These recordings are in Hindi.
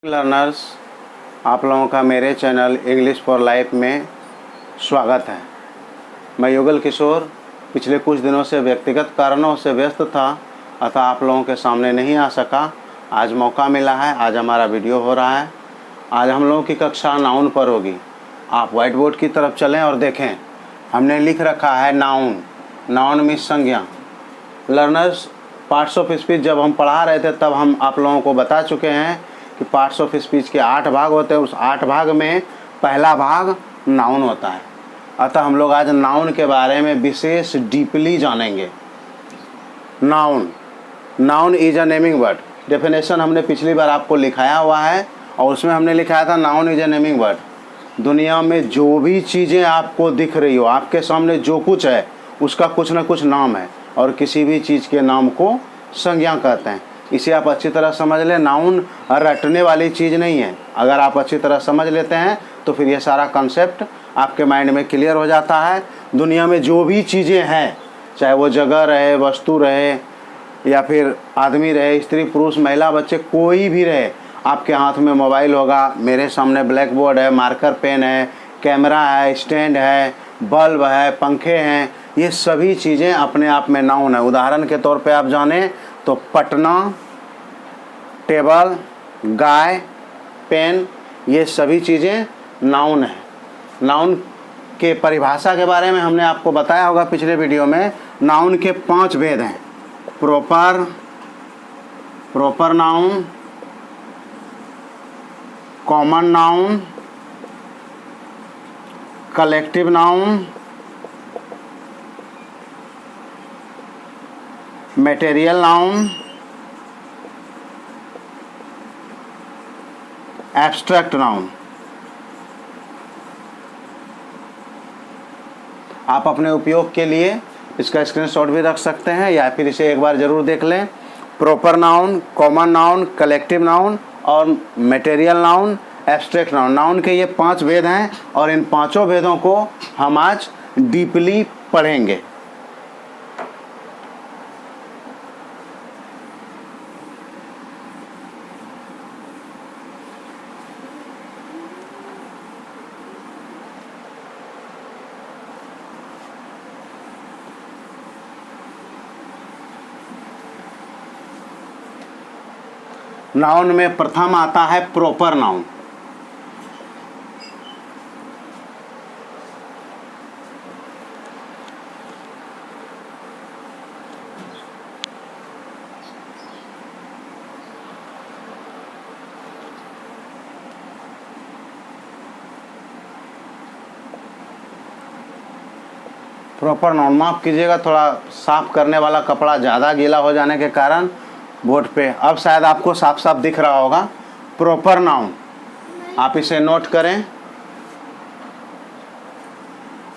लर्नर्स, आप लोगों का मेरे चैनल इंग्लिश फॉर लाइफ में स्वागत है। मैं युगल किशोर पिछले कुछ दिनों से व्यक्तिगत कारणों से व्यस्त था, अतः आप लोगों के सामने नहीं आ सका। आज मौका मिला है, आज हमारा वीडियो हो रहा है। आज हम लोगों की कक्षा नाउन पर होगी। आप व्हाइट बोर्ड की तरफ चलें और देखें, हमने लिख रखा है नाउन। नाउन मीन्स संज्ञा। लर्नर्स, पार्ट्स ऑफ स्पीच जब हम पढ़ा रहे थे तब हम आप लोगों को बता चुके हैं कि पार्ट्स ऑफ स्पीच के 8 भाग होते हैं। उस 8 भाग में पहला भाग नाउन होता है। अतः हम लोग आज नाउन के बारे में विशेष डीपली जानेंगे। Noun is a naming word. Definition हमने पिछली बार आपको लिखाया हुआ है और उसमें हमने लिखाया था noun is a naming word. दुनिया में जो भी चीज़ें आपको दिख रही हो, आपके सामने जो कुछ है, उसका कुछ ना कुछ नाम है और किसी भी चीज़ के नाम को संज्ञा कहते हैं। इसे आप अच्छी तरह समझ लें। नाउन रटने वाली चीज़ नहीं है। अगर आप अच्छी तरह समझ लेते हैं तो फिर ये सारा कॉन्सेप्ट आपके माइंड में क्लियर हो जाता है। दुनिया में जो भी चीज़ें हैं, चाहे वो जगह रहे, वस्तु रहे, या फिर आदमी रहे, स्त्री पुरुष महिला बच्चे, कोई भी रहे, आपके हाथ में मोबाइल होगा, मेरे सामने ब्लैक बोर्ड है, मार्कर पेन है, कैमरा है, स्टैंड है, बल्ब है, पंखे हैं, ये सभी चीज़ें अपने आप में नाउन है। उदाहरण के तौर पे आप जाने तो पटना, टेबल, गाय, पेन, ये सभी चीज़ें नाउन है। नाउन के परिभाषा के बारे में हमने आपको बताया होगा पिछले वीडियो में। नाउन के 5 भेद हैं। Proper noun, common noun, collective noun, material noun, abstract noun. आप अपने उपयोग के लिए इसका स्क्रीनशॉट भी रख सकते हैं या फिर इसे एक बार ज़रूर देख लें। Proper noun, common noun, collective noun और material noun, abstract noun. Noun के ये 5 भेद हैं और इन 5 भेदों को हम आज डीपली पढ़ेंगे। नाउन में प्रथम आता है प्रॉपर नाउन। प्रॉपर नाउन, माफ़ कीजिएगा, थोड़ा साफ करने वाला कपड़ा ज़्यादा गीला हो जाने के कारण बोर्ड पे अब शायद आपको साफ साफ दिख रहा होगा। प्रॉपर नाउन, आप इसे नोट करें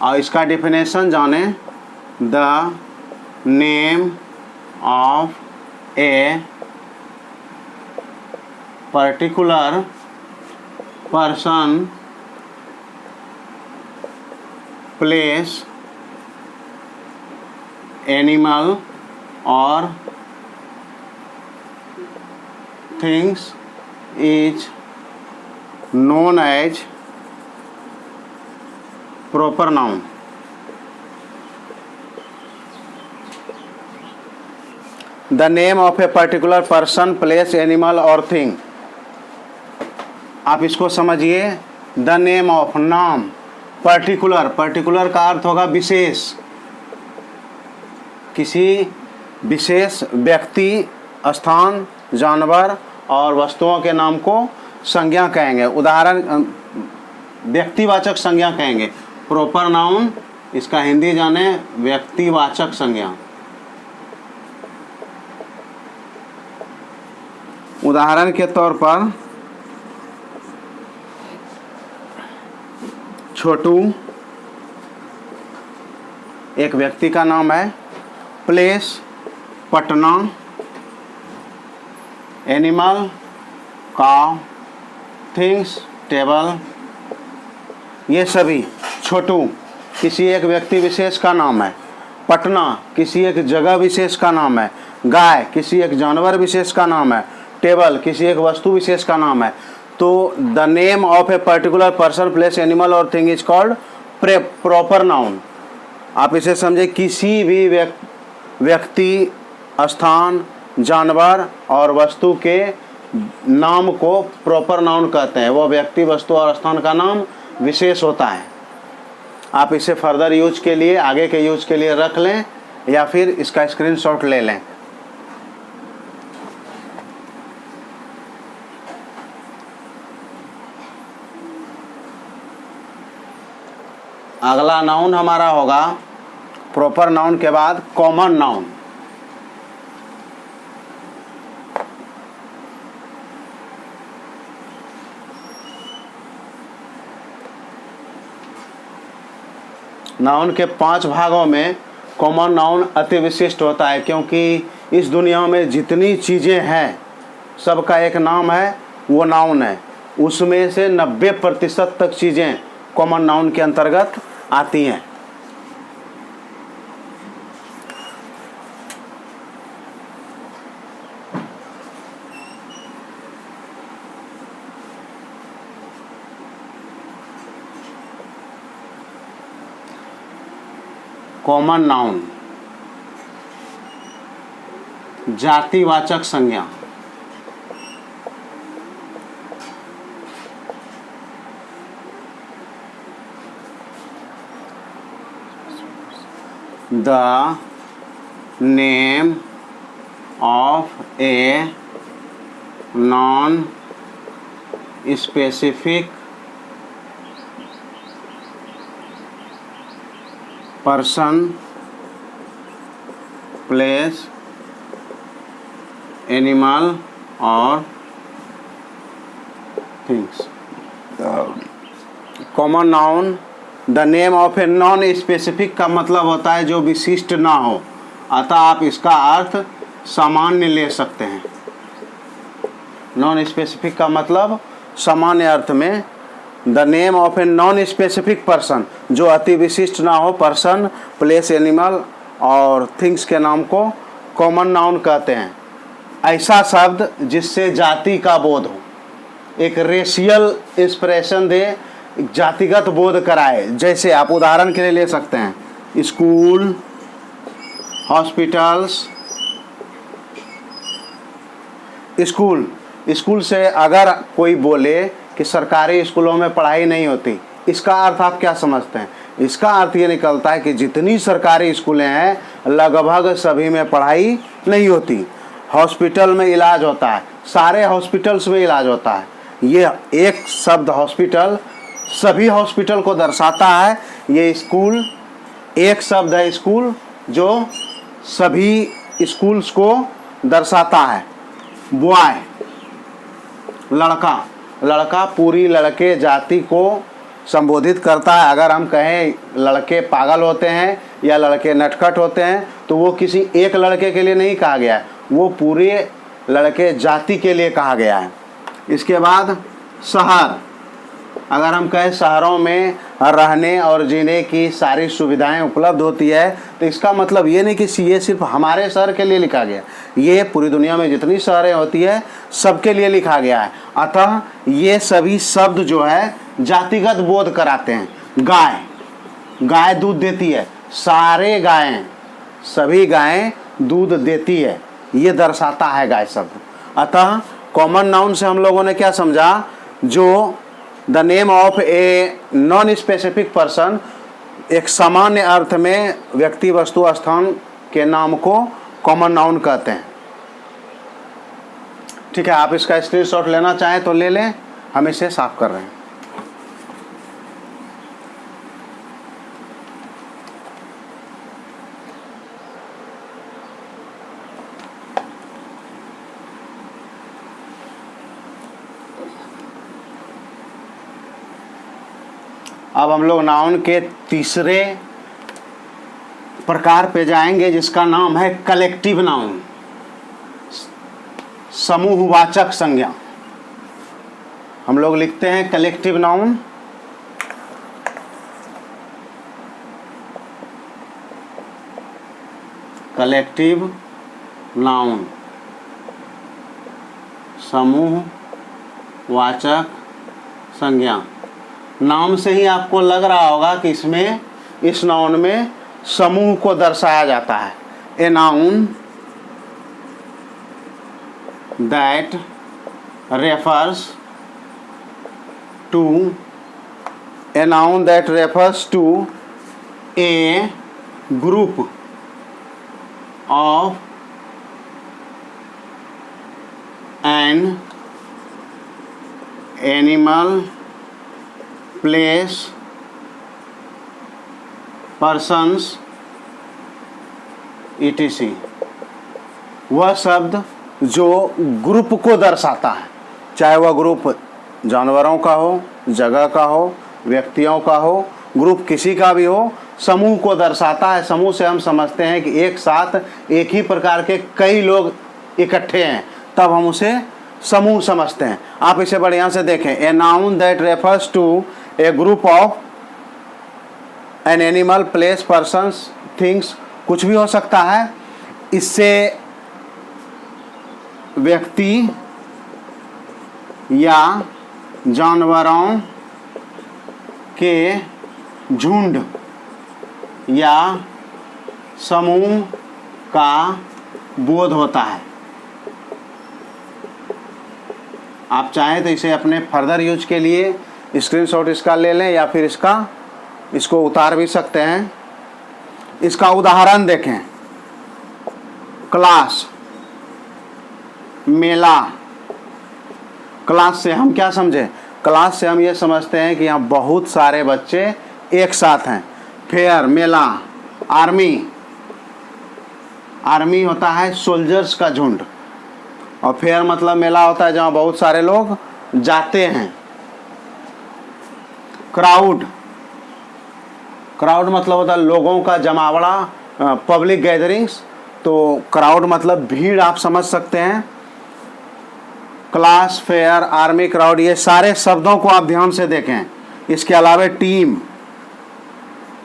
और इसका डिफिनेशन जाने। The name of a particular person, place, animal और things is known as proper noun। The name of a particular person, place, animal or thing। आप इसको समझिए। The name of, नाम, पर्टिकुलर का अर्थ होगा विशेष। किसी विशेष व्यक्ति, स्थान, जानवर और वस्तुओं के नाम को संज्ञा कहेंगे। उदाहरण, व्यक्तिवाचक संज्ञा कहेंगे। प्रॉपर नाउन, इसका हिंदी जाने व्यक्तिवाचक संज्ञा। उदाहरण के तौर पर छोटू एक व्यक्ति का नाम है। प्लेस, पटना। एनिमल, काव, थिंग्स, टेबल, ये सभी। छोटू किसी एक व्यक्ति विशेष का नाम है। पटना किसी एक जगह विशेष का नाम है। गाय किसी एक जानवर विशेष का नाम है। टेबल किसी एक वस्तु विशेष का नाम है, तो the name of a particular person, place, animal और thing is called proper noun. आप इसे समझे, किसी भी व्यक्ति, स्थान, जानवर और वस्तु के नाम को प्रॉपर नाउन कहते हैं। वो व्यक्ति, वस्तु और स्थान का नाम विशेष होता है। आप इसे फर्दर यूज के लिए, आगे के यूज के लिए रख लें या फिर इसका स्क्रीनशॉट ले लें। अगला नाउन हमारा होगा प्रॉपर नाउन के बाद कॉमन नाउन। नाउन के 5 भागों में कॉमन नाउन अति विशिष्ट होता है, क्योंकि इस दुनिया में जितनी चीज़ें हैं सबका एक नाम है, वो नाउन है। उसमें से 90% तक चीज़ें कॉमन नाउन के अंतर्गत आती हैं। कॉमन नाउन जातिवाचक संज्ञा। The name of a non specific person, place, animal और things. Common noun the name of a non specific का मतलब होता है जो विशिष्ट ना हो, अतः आप इसका अर्थ सामान्य ले सकते हैं। नॉन स्पेसिफिक का मतलब सामान्य अर्थ में, the name of a non specific person, जो अति विशिष्ट ना हो, पर्सन, प्लेस, एनिमल और थिंग्स के नाम को कॉमन नाउन कहते हैं। ऐसा शब्द जिससे जाति का बोध हो, एक रेशियल एक्सप्रेशन दे, एक जातिगत बोध कराए। जैसे आप उदाहरण के लिए ले सकते हैं स्कूल, हॉस्पिटल्स। स्कूल से अगर कोई बोले कि सरकारी स्कूलों में पढ़ाई नहीं होती, इसका अर्थ आप क्या समझते हैं? इसका अर्थ ये निकलता है कि जितनी सरकारी स्कूलें हैं लगभग सभी में पढ़ाई नहीं होती। हॉस्पिटल में इलाज होता है, सारे हॉस्पिटल्स में इलाज होता है। ये एक शब्द हॉस्पिटल सभी हॉस्पिटल को दर्शाता है। ये स्कूल एक शब्द है स्कूल जो सभी स्कूल्स को दर्शाता है। बॉय लड़का पूरी लड़के जाति को संबोधित करता है। अगर हम कहें लड़के पागल होते हैं या लड़के नटखट होते हैं तो वो किसी एक लड़के के लिए नहीं कहा गया है, वो पूरे लड़के जाति के लिए कहा गया है। इसके बाद शहर, अगर हम कहें शहरों में रहने और जीने की सारी सुविधाएं उपलब्ध होती है तो इसका मतलब ये नहीं कि ये सिर्फ हमारे शहर के लिए लिखा गया, ये पूरी दुनिया में जितनी शहरें होती है सबके लिए लिखा गया है। अतः ये सभी शब्द जो है जातिगत बोध कराते हैं। गाय दूध देती है, सारे गायें सभी गायें दूध देती है, ये दर्शाता है गाय शब्द। अतः कॉमन नाउन से हम लोगों ने क्या समझा, जो the name of a non specific person, एक सामान्य अर्थ में व्यक्ति, वस्तु, स्थान के नाम को कॉमन नाउन कहते हैं। ठीक है, आप इसका स्क्रीनशॉट लेना चाहें तो ले लें, हम इसे साफ कर रहे हैं। अब हम लोग नाउन के तीसरे प्रकार पे जाएंगे जिसका नाम है कलेक्टिव नाउन, समूहवाचक संज्ञा। हम लोग लिखते हैं कलेक्टिव नाउन। कलेक्टिव नाउन समूह वाचक संज्ञा। नाम से ही आपको लग रहा होगा कि इसमें, इस नाउन में समूह को दर्शाया जाता है। A noun that refers to, a noun that refers to a group of an animal, place, persons etc। वह शब्द जो ग्रुप को दर्शाता है, चाहे वह ग्रुप जानवरों का हो, जगह का हो, व्यक्तियों का हो, ग्रुप किसी का भी हो, समूह को दर्शाता है। समूह से हम समझते हैं कि एक साथ एक ही प्रकार के कई लोग इकट्ठे हैं, तब हम उसे समूह समझते हैं। आप इसे बढ़िया से देखें। A noun that refers to a group of an animal, place, persons, things, कुछ भी हो सकता है। इससे व्यक्ति या जानवरों के झुंड या समूह का बोध होता है। आप चाहें तो इसे अपने फर्दर यूज के लिए स्क्रीनशॉट इसका ले लें या फिर इसको उतार भी सकते हैं। इसका उदाहरण देखें। क्लास, मेला। क्लास से हम क्या समझे? क्लास से हम ये समझते हैं कि यहाँ बहुत सारे बच्चे एक साथ हैं। फेयर, मेला। आर्मी, आर्मी होता है सोल्जर्स का झुंड, और फेयर मतलब मेला होता है जहाँ बहुत सारे लोग जाते हैं। क्राउड, क्राउड मतलब होता है लोगों का जमावड़ा, पब्लिक गैदरिंग्स। तो क्राउड मतलब भीड़, आप समझ सकते हैं। क्लास, फेयर, आर्मी, क्राउड, ये सारे शब्दों को आप ध्यान से देखें। इसके अलावा टीम,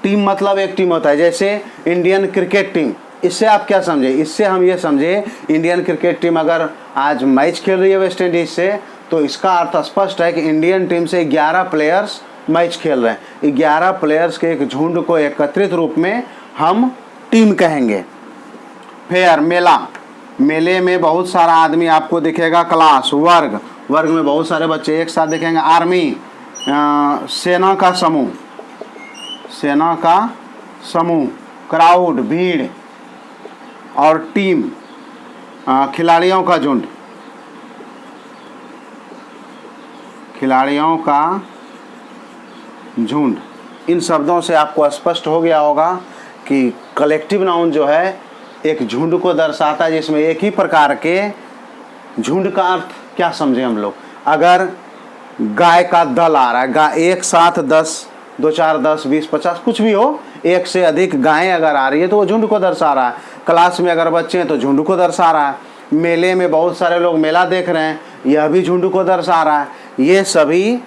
टीम मतलब एक टीम होता है, जैसे इंडियन क्रिकेट टीम। इससे आप क्या समझे? इससे हम ये समझे इंडियन क्रिकेट टीम अगर आज मैच खेल रही है वेस्ट इंडीज से, तो इसका अर्थ स्पष्ट है कि इंडियन टीम से 11 प्लेयर्स मैच खेल रहे हैं। 11 प्लेयर्स के एक झुंड को एकत्रित रूप में हम टीम कहेंगे। फेयर, मेला, मेले में बहुत सारा आदमी आपको दिखेगा। क्लास, वर्ग, वर्ग में बहुत सारे बच्चे एक साथ दिखेंगे। आर्मी, सेना का समूह, सेना का समूह। क्राउड, भीड़, और टीम, खिलाड़ियों का झुंड, खिलाड़ियों का झुंड। इन शब्दों से आपको स्पष्ट हो गया होगा कि कलेक्टिव नाउन जो है एक झुंड को दर्शाता है, जिसमें एक ही प्रकार के झुंड का अर्थ क्या समझे हम लोग? अगर गाय का दल आ रहा है, गाय एक साथ 10, 2 4 10 20 50 कुछ भी हो, एक से अधिक गायें अगर आ रही है तो वो झुंड को दर्शा रहा है। क्लास में अगर बच्चे हैं तो झुंड को दर्शा रहा है। मेले में बहुत सारे लोग मेला देख रहे हैं, यह भी झुंड को दर्शा रहा है। ये सभी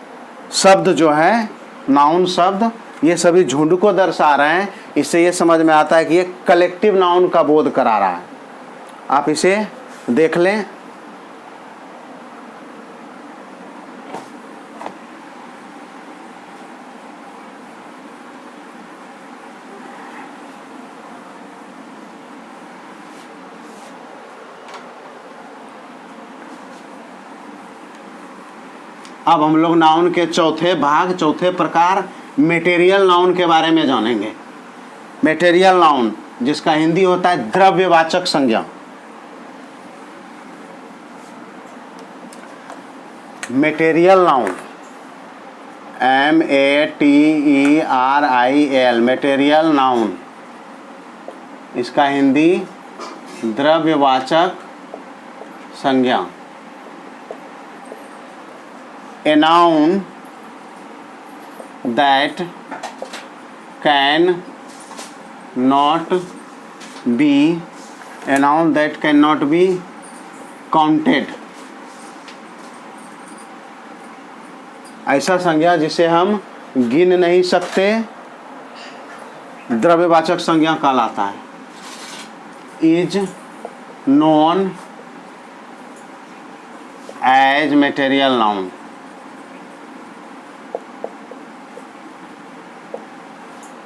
शब्द जो है, नाउन शब्द, ये सभी झुंड को दर्शा रहे हैं। इससे ये समझ में आता है कि ये कलेक्टिव नाउन का बोध करा रहा है। आप इसे देख लें। अब हम लोग नाउन के चौथे भाग, चौथे प्रकार मटेरियल नाउन के बारे में जानेंगे। मटेरियल नाउन, जिसका हिंदी होता है द्रव्यवाचक संज्ञा। Material noun, METERIAL, material noun, इसका हिंदी द्रव्यवाचक संज्ञा। A noun that can not be, a noun that cannot be counted, ऐसा संज्ञा जिसे हम गिन नहीं सकते, द्रव्यवाचक संज्ञा कहलाता है। Is known as material noun.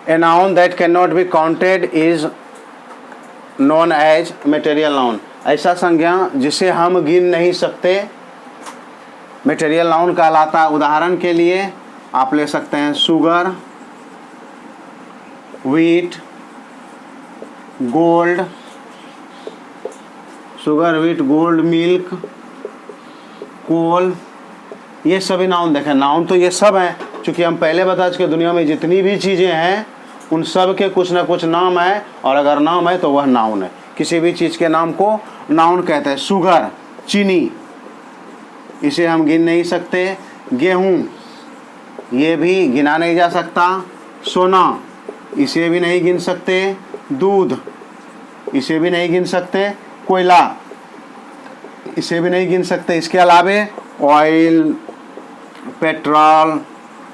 A noun that cannot be counted is known as material noun। ऐसा संज्ञा जिसे हम गिन नहीं सकते मटेरियल नाउन कहलाता है। उदाहरण के लिए आप ले सकते हैं sugar, wheat, gold, sugar, wheat, gold, milk, coal, ये सभी नाउन देखें। नाउन तो ये सब हैं, क्योंकि हम पहले बता चुके दुनिया में जितनी भी चीज़ें हैं उन सब के कुछ ना कुछ नाम है, और अगर नाम है तो वह नाउन है। किसी भी चीज़ के नाम को नाउन कहते हैं। शुगर, चीनी, इसे हम गिन नहीं सकते। गेहूँ, ये भी गिना नहीं जा सकता। सोना, इसे भी नहीं गिन सकते। दूध, इसे भी नहीं गिन सकते। कोयला, इसे भी नहीं गिन सकते। इसके अलावे ऑयल, पेट्रोल,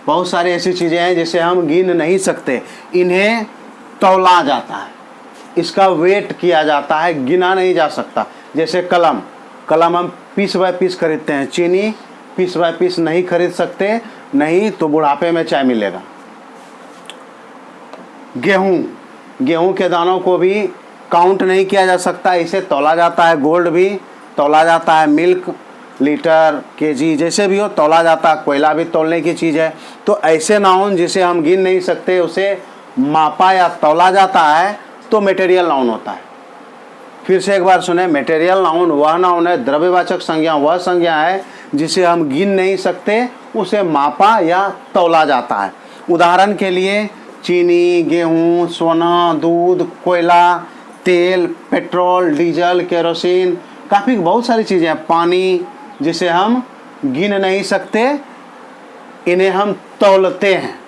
बहुत सारी ऐसी चीज़ें हैं जिसे हम गिन नहीं सकते। इन्हें तौला जाता है, इसका वेट किया जाता है, गिना नहीं जा सकता। जैसे कलम, कलम हम पीस बाय पीस खरीदते हैं। चीनी पीस बाय पीस नहीं खरीद सकते, नहीं तो बुढ़ापे में चाय मिलेगा। गेहूँ, गेहूँ के दानों को भी काउंट नहीं किया जा सकता, इसे तौला जाता है। गोल्ड भी तौला जाता है। मिल्क, लीटर, केजी, जैसे भी हो तौला जाता है। कोयला भी तौलने की चीज़ है। तो ऐसे नाउन जिसे हम गिन नहीं सकते उसे मापा या तौला जाता है तो मटेरियल नाउन होता है। फिर से एक बार सुने, मटेरियल नाउन वह नाउन है, द्रव्यवाचक संज्ञा वह संज्ञा है जिसे हम गिन नहीं सकते, उसे मापा या तौला जाता है। उदाहरण के लिए चीनी, गेहूँ, सोना, दूध, कोयला, तेल, पेट्रोल, डीजल, केरोसिन, काफ़ी बहुत सारी चीज़ें हैं। पानी, जिसे हम गिन नहीं सकते, इन्हें हम तौलते हैं।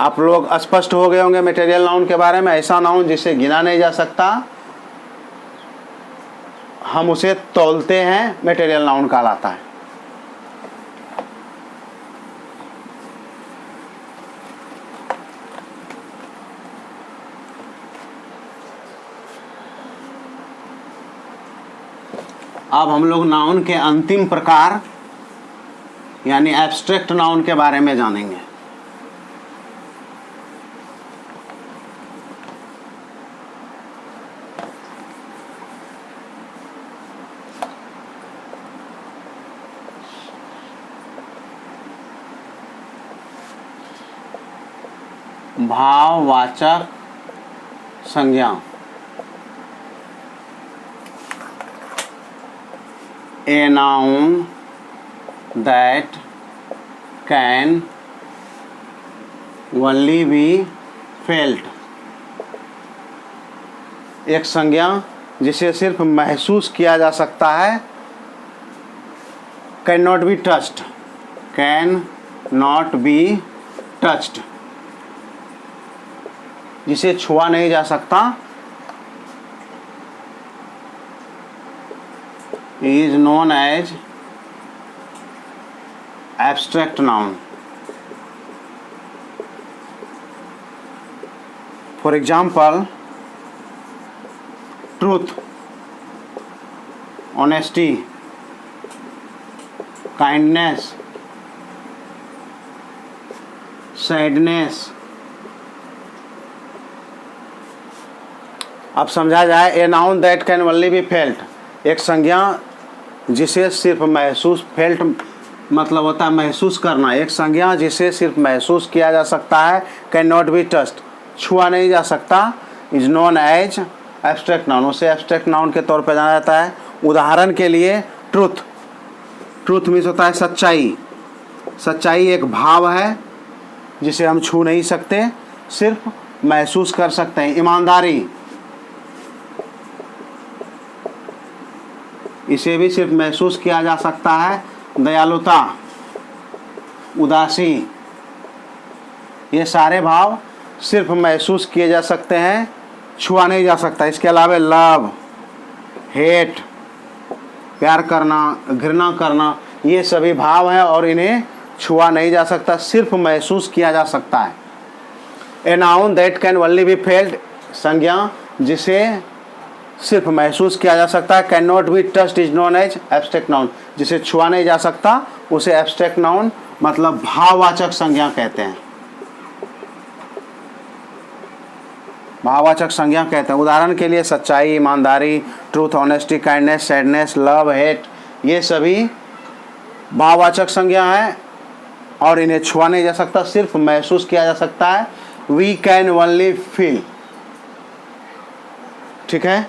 आप लोग स्पष्ट हो गए होंगे मटेरियल नाउन के बारे में। ऐसा नाउन जिसे गिना नहीं जा सकता, हम उसे तौलते हैं, मटेरियल नाउन कहलाता है। अब हम लोग नाउन के अंतिम प्रकार यानी एब्स्ट्रैक्ट नाउन के बारे में जानेंगे। भाववाचक संज्ञा। A noun that can only be felt। एक संज्ञा जिसे सिर्फ महसूस किया जा सकता है। Can not be touched, can not be touched, जिसे छुआ नहीं जा सकता, is known as abstract noun। For example, truth, honesty, kindness, sadness। अब समझा जाए, ए noun that can only be felt, एक संज्ञा जिसे सिर्फ महसूस, फेल्ट मतलब होता है महसूस करना, एक संज्ञा जिसे सिर्फ महसूस किया जा सकता है। कैन नॉट बी टच्ड, छुआ नहीं जा सकता। Is known as abstract noun, उसे एब्स्ट्रैक्ट नाउन के तौर पर जाना जाता है। उदाहरण के लिए ट्रुथ, ट्रुथ मीन्स होता है सच्चाई। सच्चाई एक भाव है जिसे हम छू नहीं सकते, सिर्फ महसूस कर सकते हैं। ईमानदारी, इसे भी सिर्फ महसूस किया जा सकता है। दयालुता, उदासी, ये सारे भाव सिर्फ महसूस किए जा सकते हैं, छुआ नहीं जा सकता। इसके अलावा लव, हेट, प्यार करना, घृणा करना, ये सभी भाव हैं और इन्हें छुआ नहीं जा सकता, सिर्फ महसूस किया जा सकता है। A noun that can only be felt, संज्ञा जिसे सिर्फ महसूस किया जा सकता है। Can not be touched is known as abstract noun, जिसे छुआ नहीं जा सकता उसे एब्स्ट्रैक्ट नाउन मतलब भाववाचक संज्ञा कहते हैं, भाववाचक संज्ञा कहते हैं। उदाहरण के लिए सच्चाई, ईमानदारी, truth, honesty, kindness, sadness, love, hate, ये सभी भाववाचक संज्ञा है और इन्हें छुआ नहीं जा सकता, सिर्फ महसूस किया जा सकता है। We can only feel. ठीक है,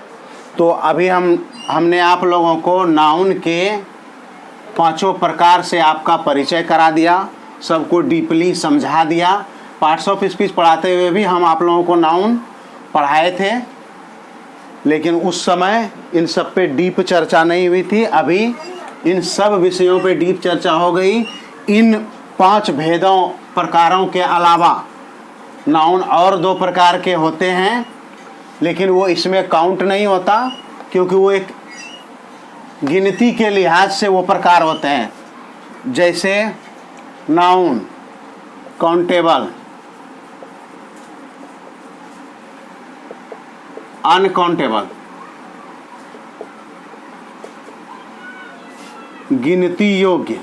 तो अभी हमने आप लोगों को नाउन के पांचों प्रकार से आपका परिचय करा दिया, सबको डीपली समझा दिया। पार्ट्स ऑफ स्पीच पढ़ाते हुए भी हम आप लोगों को नाउन पढ़ाए थे, लेकिन उस समय इन सब पे डीप चर्चा नहीं हुई थी। अभी इन सब विषयों पे डीप चर्चा हो गई। इन 5 भेदों प्रकारों के अलावा नाउन और 2 प्रकार के होते हैं, लेकिन वो इसमें काउंट नहीं होता, क्योंकि वो एक गिनती के लिहाज से वो प्रकार होते हैं। जैसे नाउन काउंटेबल, अनकाउंटेबल, गिनती योग्य,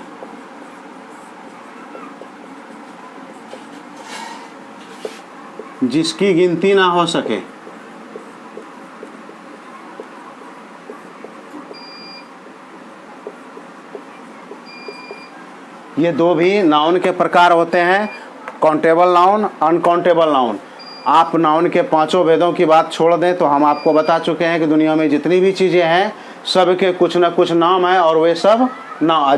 जिसकी गिनती ना हो सके, ये 2 भी नाउन के प्रकार होते हैं, काउंटेबल नाउन, अनकाउंटेबल नाउन। आप नाउन के 5 भेदों की बात छोड़ दें तो हम आपको बता चुके हैं कि दुनिया में जितनी भी चीज़ें हैं सब के कुछ ना कुछ नाम है, और वे सब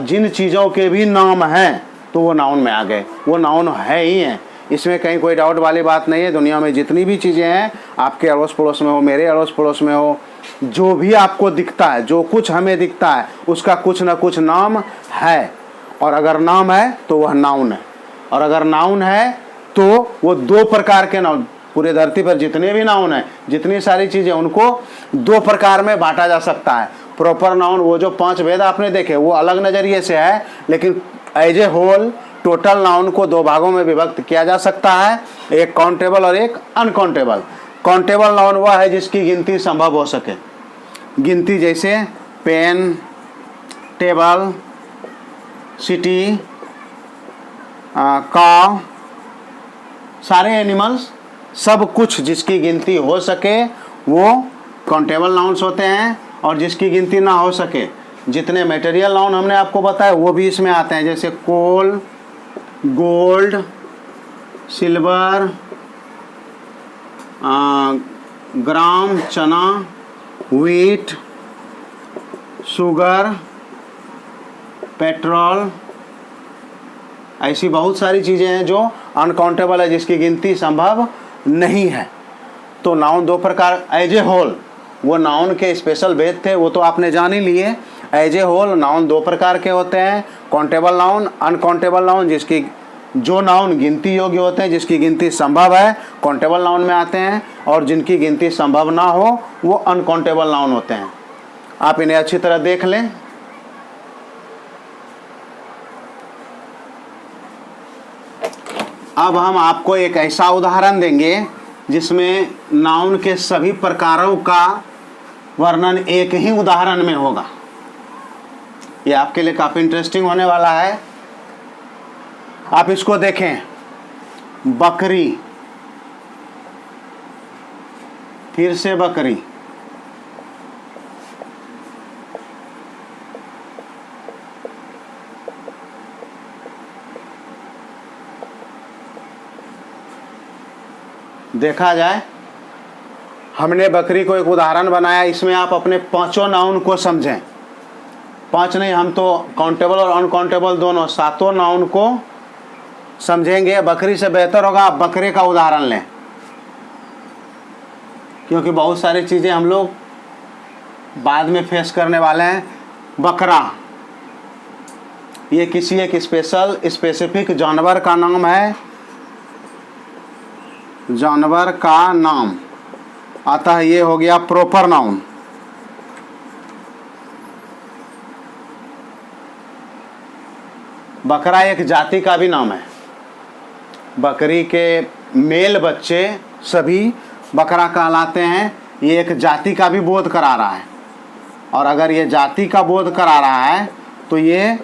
जिन चीज़ों के भी नाम हैं तो वो नाउन में आ गए, वो नाउन है ही हैं। इसमें कहीं कोई डाउट वाली बात नहीं है। दुनिया में जितनी भी चीज़ें हैं, आपके अड़ोस पड़ोस में हो, मेरे अड़ोस पड़ोस में हो, जो भी आपको दिखता है, जो कुछ हमें दिखता है, उसका कुछ ना कुछ नाम है। और अगर नाम है तो वह नाउन है, और अगर नाउन है तो वो 2 प्रकार के नाउन, पूरे धरती पर जितने भी नाउन हैं, जितनी सारी चीज़ें, उनको 2 प्रकार में बांटा जा सकता है। प्रॉपर नाउन, वो जो 5 भेद आपने देखे वो अलग नज़रिए से है, लेकिन as a whole total noun को 2 भागों में विभक्त किया जा सकता है, एक काउंटेबल और एक अनकाउंटेबल। काउंटेबल नाउन वह है जिसकी गिनती संभव हो सके। गिनती जैसे पेन, टेबल, सिटी, काव, सारे एनिमल्स, सब कुछ जिसकी गिनती हो सके वो काउंटेबल नाउन्स होते हैं। और जिसकी गिनती ना हो सके, जितने मटेरियल नाउन हमने आपको बताया वो भी इसमें आते हैं, जैसे कोल, गोल्ड, सिल्वर, ग्राम, चना, व्हीट, शुगर, पेट्रोल, ऐसी बहुत सारी चीज़ें हैं जो अनकाउंटेबल है, जिसकी गिनती संभव नहीं है। तो नाउन 2 प्रकार, एज ए होल, वो नाउन के स्पेशल भेद थे, वो तो आपने जान ही लिए। एज ए होल नाउन 2 प्रकार के होते हैं, काउंटेबल नाउन, अनकाउंटेबल नाउन, जिसकी जो नाउन गिनती योग्य होते हैं, जिसकी गिनती संभव है, काउंटेबल नाउन में आते हैं, और जिनकी गिनती संभव ना हो वो अनकाउंटेबल नाउन होते हैं। आप इन्हें अच्छी तरह देख लें। अब हम आपको एक ऐसा उदाहरण देंगे जिसमें नाउन के सभी प्रकारों का वर्णन एक ही उदाहरण में होगा। ये आपके लिए काफ़ी इंटरेस्टिंग होने वाला है। आप इसको देखें, बकरी, फिर से बकरी, देखा जाए, हमने बकरी को एक उदाहरण बनाया। इसमें आप अपने 5 नाउन को समझें। 5 नहीं, हम तो काउंटेबल और अनकाउंटेबल दोनों 7 नाउन को समझेंगे। बकरी से बेहतर होगा आप बकरे का उदाहरण लें, क्योंकि बहुत सारी चीज़ें हम लोग बाद में फेस करने वाले हैं। बकरा ये किसी एक स्पेसिफिक जानवर का नाम है, जानवर का नाम, अतः ये हो गया प्रॉपर नाउन। बकरा एक जाति का भी नाम है। बकरी के मेल बच्चे सभी बकरा कहलाते हैं। ये एक जाति का भी बोध करा रहा है, और अगर ये जाति का बोध करा रहा है तो ये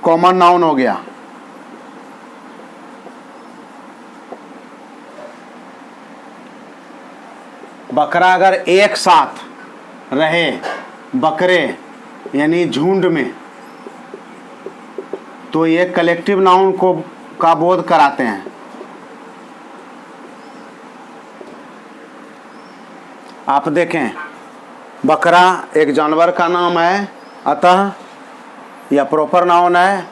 कॉमन नाउन हो गया। बकरा अगर एक साथ रहे, बकरे यानी झुंड में, तो ये कलेक्टिव नाउन को का बोध कराते हैं। आप देखें, बकरा एक जानवर का नाम है, अतः यह प्रॉपर नाउन है।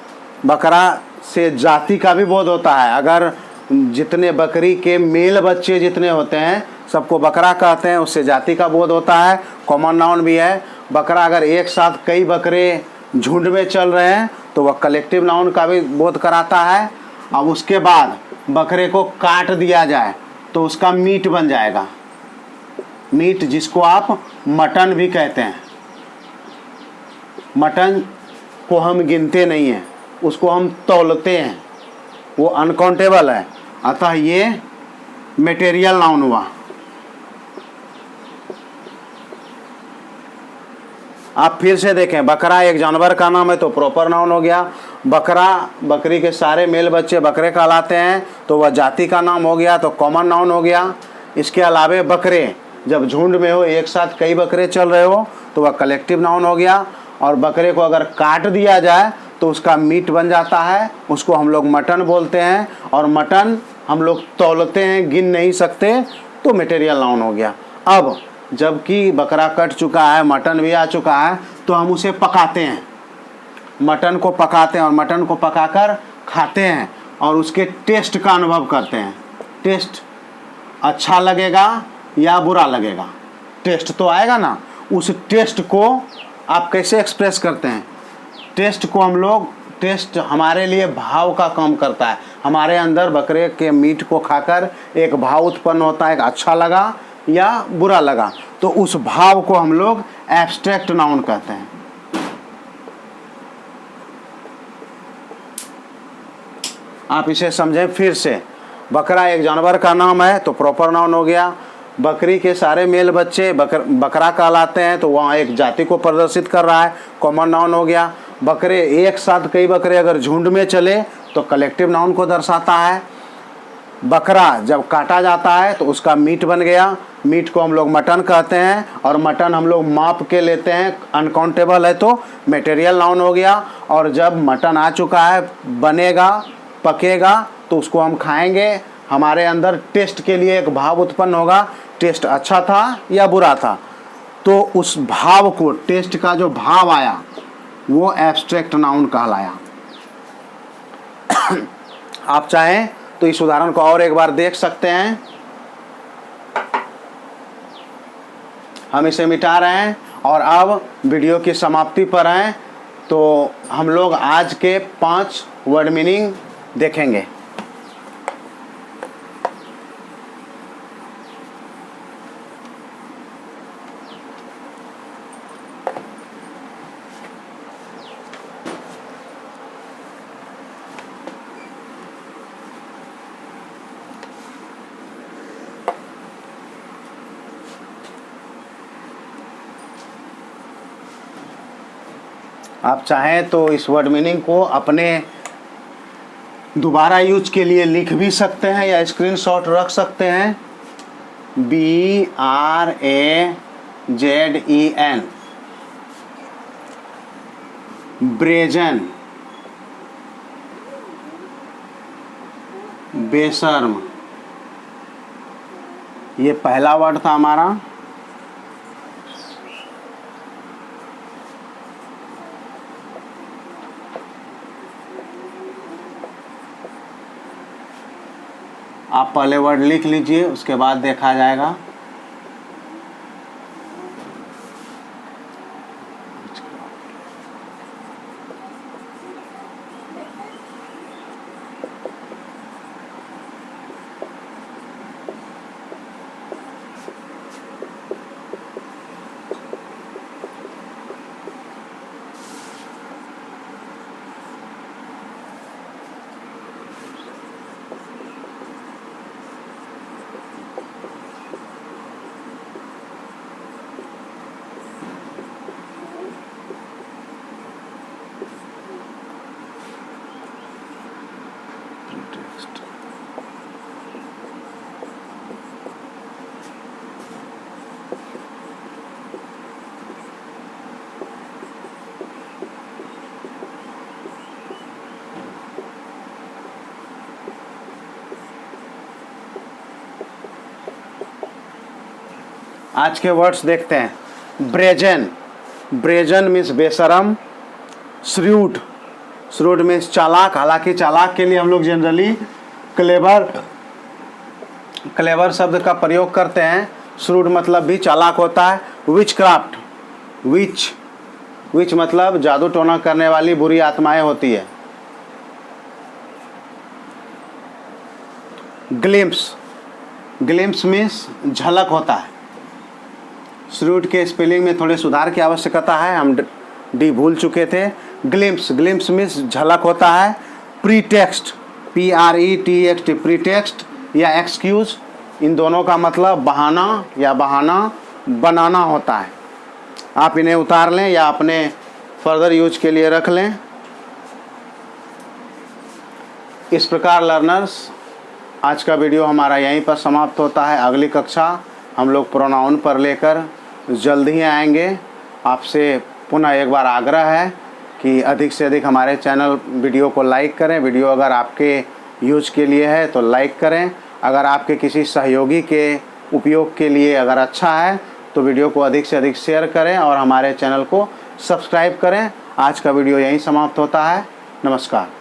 बकरा से जाति का भी बोध होता है। अगर जितने बकरी के मेल बच्चे जितने होते हैं सबको बकरा कहते हैं, उससे जाति का बोध होता है। कॉमन नाउन भी है। बकरा अगर एक साथ कई बकरे झुंड में चल रहे हैं तो वह कलेक्टिव नाउन का भी बोध कराता है। अब उसके बाद बकरे को काट दिया जाए तो उसका मीट बन जाएगा। मीट जिसको आप मटन भी कहते हैं। मटन को हम गिनते नहीं हैं, उसको हम तौलते हैं, वो अनकाउंटेबल है। अतः ये मटेरियल नाउन हुआ। आप फिर से देखें, बकरा एक जानवर का नाम है तो प्रॉपर नाउन हो गया। बकरा, बकरी के सारे मेल बच्चे बकरे कहलाते हैं तो वह जाति का नाम हो गया, तो कॉमन नाउन हो गया। इसके अलावे बकरे जब झुंड में हो, एक साथ कई बकरे चल रहे हो, तो वह कलेक्टिव नाउन हो गया। और बकरे को अगर काट दिया जाए तो उसका मीट बन जाता है, उसको हम लोग मटन बोलते हैं। और मटन हम लोग तौलते हैं, गिन नहीं सकते, तो मटेरियल नाउन हो गया। अब जबकि बकरा कट चुका है, मटन भी आ चुका है, तो हम उसे पकाते हैं। मटन को पकाते हैं और मटन को पकाकर खाते हैं और उसके टेस्ट का अनुभव करते हैं। टेस्ट अच्छा लगेगा या बुरा लगेगा, टेस्ट तो आएगा ना। उस टेस्ट को आप कैसे एक्सप्रेस करते हैं? टेस्ट को हम लोग, टेस्ट हमारे लिए भाव का काम करता है। हमारे अंदर बकरे के मीट को खाकर एक भाव उत्पन्न होता है, एक अच्छा लगा या बुरा लगा, तो उस भाव को हम लोग एब्स्ट्रैक्ट नाउन कहते हैं। आप इसे समझें फिर से। बकरा एक जानवर का नाम है तो प्रॉपर नाउन हो गया। बकरी के सारे मेल बच्चे बकरा कहलाते हैं तो वहाँ एक जाति को प्रदर्शित कर रहा है, कॉमन नाउन हो गया। बकरे एक साथ कई बकरे अगर झुंड में चले तो कलेक्टिव नाउन को दर्शाता है। बकरा जब काटा जाता है तो उसका मीट बन गया। मीट को हम लोग मटन कहते हैं और मटन हम लोग माप के लेते हैं, अनकाउंटेबल है तो मटेरियल नाउन हो गया। और जब मटन आ चुका है, बनेगा, पकेगा, तो उसको हम खाएंगे। हमारे अंदर टेस्ट के लिए एक भाव उत्पन्न होगा, टेस्ट अच्छा था या बुरा था, तो उस भाव को, टेस्ट का जो भाव आया वो एब्स्ट्रैक्ट नाउन कहलाया। आप चाहें तो इस उदाहरण को और एक बार देख सकते हैं। हम इसे मिटा रहे हैं और अब वीडियो की समाप्ति पर हैं, तो हम लोग आज के 5 वर्ड मीनिंग देखेंगे। आप चाहें तो इस वर्ड मीनिंग को अपने दोबारा यूज के लिए लिख भी सकते हैं या स्क्रीनशॉट रख सकते हैं। BRAZEN, ब्रेजन, बेशर्म, ये पहला वर्ड था हमारा। आप पहले वर्ड लिख लीजिए, उसके बाद देखा जाएगा। टेक्स्ट। आज के वर्ड्स देखते हैं। ब्रेजन, ब्रेजन मीन्स बेशरम। श्रूड, श्रूड मीन्स चालाक। हालांकि चालाक के लिए हम लोग जनरली क्लेवर, क्लेवर शब्द का प्रयोग करते हैं। श्रूड मतलब भी चालाक होता है। विच क्राफ्ट, विच, विच मतलब जादू टोना करने वाली बुरी आत्माएं होती है। ग्लिम्स, ग्लिम्स मीन्स झलक होता है। श्रूड के स्पेलिंग में थोड़े सुधार की आवश्यकता है, हम डी भूल चुके थे। ग्लिम्स, ग्लिम्स मीन्स झलक होता है। प्रीटेक्स्ट, PRETEXT, प्रीटेक्स्ट या एक्सक्यूज, इन दोनों का मतलब बहाना या बहाना बनाना होता है। आप इन्हें उतार लें या अपने फर्दर यूज के लिए रख लें। इस प्रकार लर्नर्स, आज का वीडियो हमारा यहीं पर समाप्त होता है। अगली कक्षा हम लोग प्रोनाउन पर लेकर जल्द ही आएंगे। आपसे पुनः एक बार आग्रह है कि अधिक से अधिक हमारे चैनल वीडियो को लाइक करें। वीडियो अगर आपके यूज के लिए है तो लाइक करें। अगर आपके किसी सहयोगी के उपयोग के लिए अगर अच्छा है तो वीडियो को अधिक से अधिक शेयर करें और हमारे चैनल को सब्सक्राइब करें। आज का वीडियो यहीं समाप्त होता है। नमस्कार।